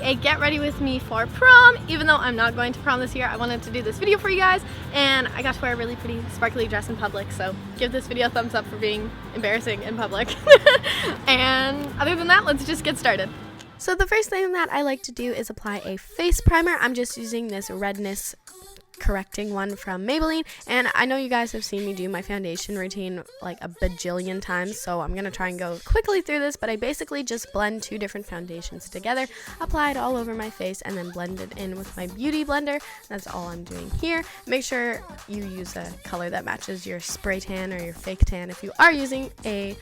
a get ready with me for prom. Even though I'm not going to prom this year, I wanted to do this video for you guys, and I got to wear a really pretty sparkly dress in public, so give this video a thumbs up for being embarrassing in public. And other than that, let's just get started. So the first thing that I like to do is apply a face primer. I'm just using this redness correcting one from Maybelline, and I know you guys have seen me do my foundation routine like a bajillion times, so I'm gonna try and go quickly through this. But I basically just blend two different foundations together, apply it all over my face, and then blend it in with my beauty blender. That's all I'm doing here. Make sure you use a color that matches your spray tan or your fake tan if you are using a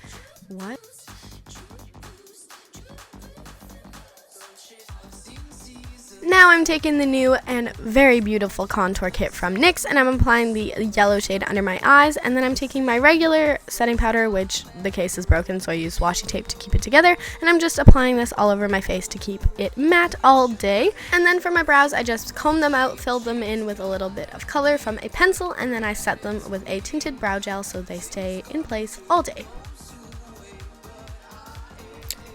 Now I'm taking the new and very beautiful contour kit from NYX, and I'm applying the yellow shade under my eyes, and then I'm taking my regular setting powder, which the case is broken, so I use washi tape to keep it together, and I'm just applying this all over my face to keep it matte all day. And then for my brows, I just comb them out, filled them in with a little bit of color from a pencil, and then I set them with a tinted brow gel so they stay in place all day.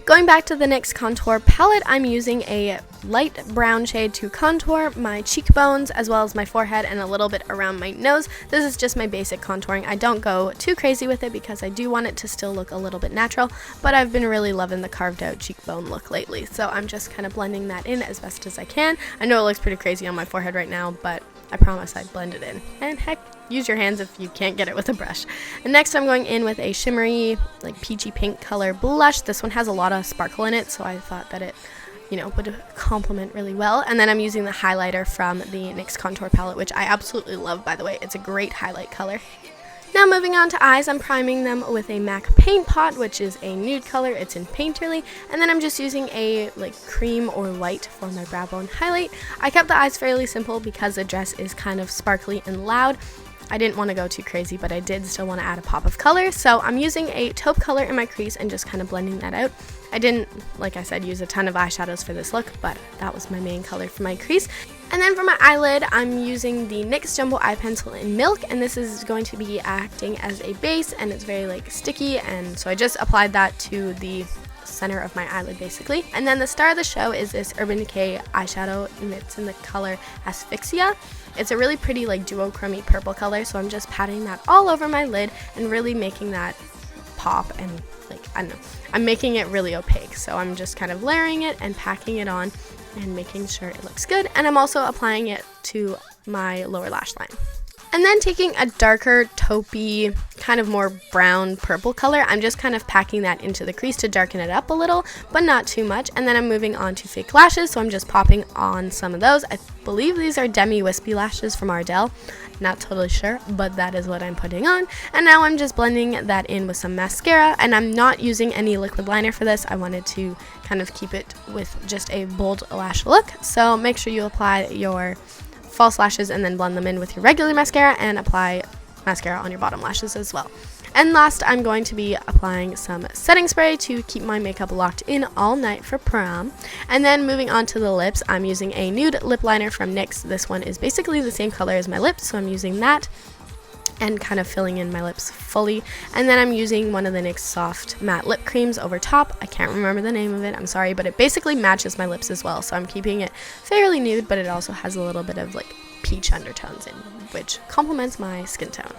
Going back to the NYX contour palette, I'm using a light brown shade to contour my cheekbones as well as my forehead and a little bit around my nose. This is just my basic contouring. I don't go too crazy with it because I do want it to still look a little bit natural, but I've been really loving the carved out cheekbone look lately, so I'm just kind of blending that in as best as I can. I know it looks pretty crazy on my forehead right now, but I promise I'd blend it in. And heck, use your hands if you can't get it with a brush. And next I'm going in with a shimmery, like peachy pink color blush. This one has a lot of sparkle in it, so I thought that it, would complement really well. And then I'm using the highlighter from the NYX contour palette, which I absolutely love, by the way. It's a great highlight color. Now moving on to eyes, I'm priming them with a MAC Paint Pot, which is a nude color. It's in Painterly. And then I'm just using a cream or white for my brow bone highlight. I kept the eyes fairly simple because the dress is kind of sparkly and loud. I didn't want to go too crazy, but I did still want to add a pop of color. So I'm using a taupe color in my crease and just kind of blending that out. I didn't, like I said, use a ton of eyeshadows for this look, but that was my main color for my crease. And then for my eyelid, I'm using the NYX Jumbo Eye Pencil in Milk, and this is going to be acting as a base, and it's very sticky, and so I just applied that to the center of my eyelid basically. And then the star of the show is this Urban Decay eyeshadow, and it's in the color Asphyxia. It's a really pretty duochrome purple color, so I'm just patting that all over my lid and really making that pop, and I don't know, I'm making it really opaque, so I'm just kind of layering it and packing it on and making sure it looks good. And I'm also applying it to my lower lash line. And then taking a darker taupey, kind of more brown purple color, I'm just kind of packing that into the crease to darken it up a little, but not too much. And then I'm moving on to fake lashes, so I'm just popping on some of those. I believe these are Demi Wispy lashes from Ardell. Not totally sure, but that is what I'm putting on. And now I'm just blending that in with some mascara, and I'm not using any liquid liner for this. I wanted to kind of keep it with just a bold lash look. So make sure you apply your false lashes and then blend them in with your regular mascara, and apply mascara on your bottom lashes as well. And last, I'm going to be applying some setting spray to keep my makeup locked in all night for prom. And then moving on to the lips, I'm using a nude lip liner from NYX. This one is basically the same color as my lips, so I'm using that and kind of filling in my lips fully. And then I'm using one of the NYX soft matte lip creams over top. I can't remember the name of it, I'm sorry, but it basically matches my lips as well. So I'm keeping it fairly nude, but it also has a little bit of peach undertones in, which complements my skin tone.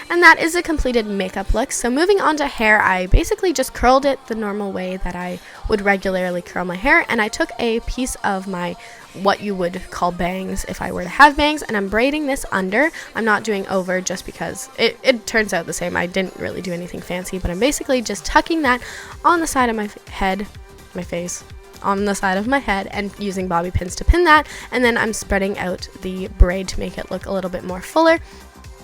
And that is a completed makeup look. So moving on to hair, I basically just curled it the normal way that I would regularly curl my hair, and I took a piece of my what you would call bangs if I were to have bangs, and I'm braiding this under. I'm not doing over just because it turns out the same. I didn't really do anything fancy, but I'm basically just tucking that on the side of my head, my face, on the side of my head, and using bobby pins to pin that, and then I'm spreading out the braid to make it look a little bit more fuller.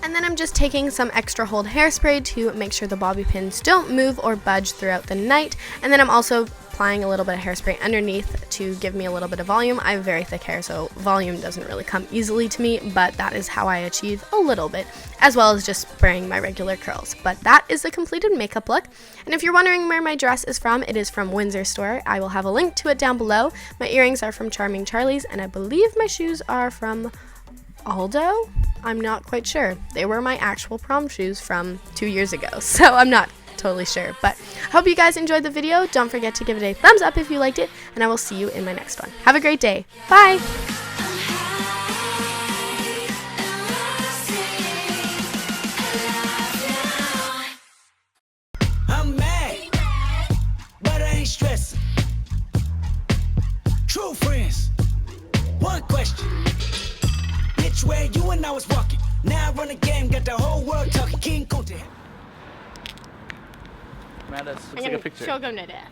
And then I'm just taking some extra hold hairspray to make sure the bobby pins don't move or budge throughout the night. And then I'm also applying a little bit of hairspray underneath to give me a little bit of volume. I have very thick hair, so volume doesn't really come easily to me, but that is how I achieve a little bit, as well as just spraying my regular curls. But that is the completed makeup look. And if you're wondering where my dress is from, it is from Windsor Store. I will have a link to it down below. My earrings are from Charming Charlie's, and I believe my shoes are from Aldo? I'm not quite sure. They were my actual prom shoes from 2 years ago, so I'm not totally sure. But I hope you guys enjoyed the video. Don't forget to give it a thumbs up if you liked it, and I will see you in my next one. Have a great day. Bye! I'm mad, but I ain't stressing. True friends, one question. Bitch, where you and I was walking. Now I run a game, got the whole world talking. King Kunti. Let's take a picture. Show them to death.